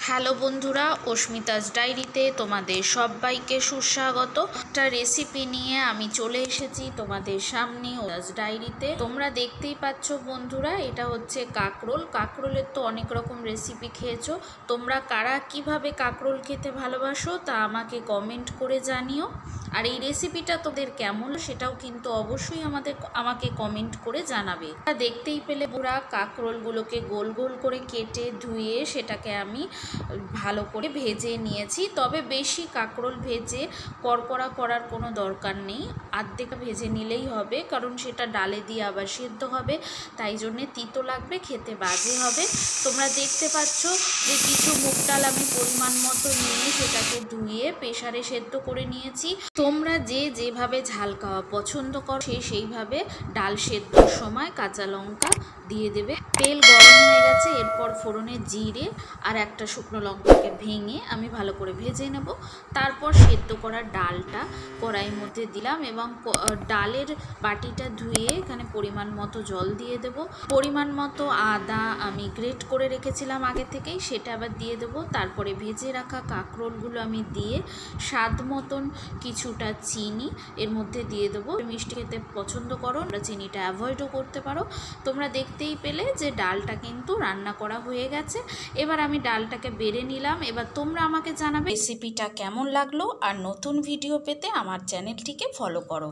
Hello বন্ধুরা, অস্মিতাস ডায়েরিতে তোমাদের সবাইকে সুস্বাগত। একটা রেসিপি নিয়ে আমি চলে এসেছি তোমাদের সামনে অস্মিতাস ডায়েরিতে। তোমরা দেখতেই পাচ্ছ বন্ধুরা, এটা হচ্ছে কাঁকরোল। কাঁকরোলের তো অনেক রকম রেসিপি খেয়েছো। তোমরা কারা কিভাবে কাঁকরোল খেতে ভালোবাসো তা আমাকে কমেন্ট করে জানিও। আর এই রেসিপিটা তোদের কেমন সেটাও কিন্তু অবশ্যই আমাকে কমেন্ট করে জানাবে। দেখতেই পেলে পুরা কাঁকরোলগুলোকে গোল গোল করে কেটে ধুয়ে সেটাকে আমি ভালো করে ভেজে নিয়েছি। তবে বেশি কাঁকরোল ভেজে কড়কড়া করার কোনো দরকার নেই, আর্ধেক ভেজে নিলেই হবে, কারণ সেটা ডালে দিয়ে আবার সেদ্ধ হবে, তাই জন্যে তিতো লাগবে, খেতে বাজে হবে। তোমরা দেখতে পাচ্ছ যে কিছু মুগ ডাল আমি পরিমাণ মতো নিয়ে সেটাকে ধুয়ে প্রেসারে সেদ্ধ করে নিয়েছি। তোমরা যে যেভাবে ঝাল খাওয়া পছন্দ করো সেইভাবে ডাল সেদ্ধর সময় কাঁচা লঙ্কা দিয়ে দেবে। তেল গরম হয়ে গেছে, এরপর ফোড়নে জিরে আর একটা শুকনো লঙ্কাকে ভেঙে আমি ভালো করে ভেজে নেব। তারপর সেদ্ধ করা ডালটা কড়াইয়ের মধ্যে দিলাম এবং ডালের বাটিটা ধুয়ে এখানে পরিমাণ মতো জল দিয়ে দেব। পরিমাণ মতো আদা আমি গ্রেট করে রেখেছিলাম আগে থেকেই, সেটা আবার দিয়ে দেব। তারপরে ভেজে রাখা কাঁকরোলগুলো আমি দিয়ে স্বাদ মতন কিছুটা চিনি এর মধ্যে দিয়ে দেবো। মিষ্টি খেতে পছন্দ করো, চিনিটা অ্যাভয়েডও করতে পারো। তোমরা দেখতেই পেলে যে ডালটা কিন্তু রান্না করা হয়ে গেছে। এবার আমি ডালটাকে বেড়ে নিলাম। এবার তোমরা আমাকে জানাবে রেসিপিটা কেমন লাগলো, আর নতুন ভিডিও পেতে আমার চ্যানেলটিকে ফলো করো।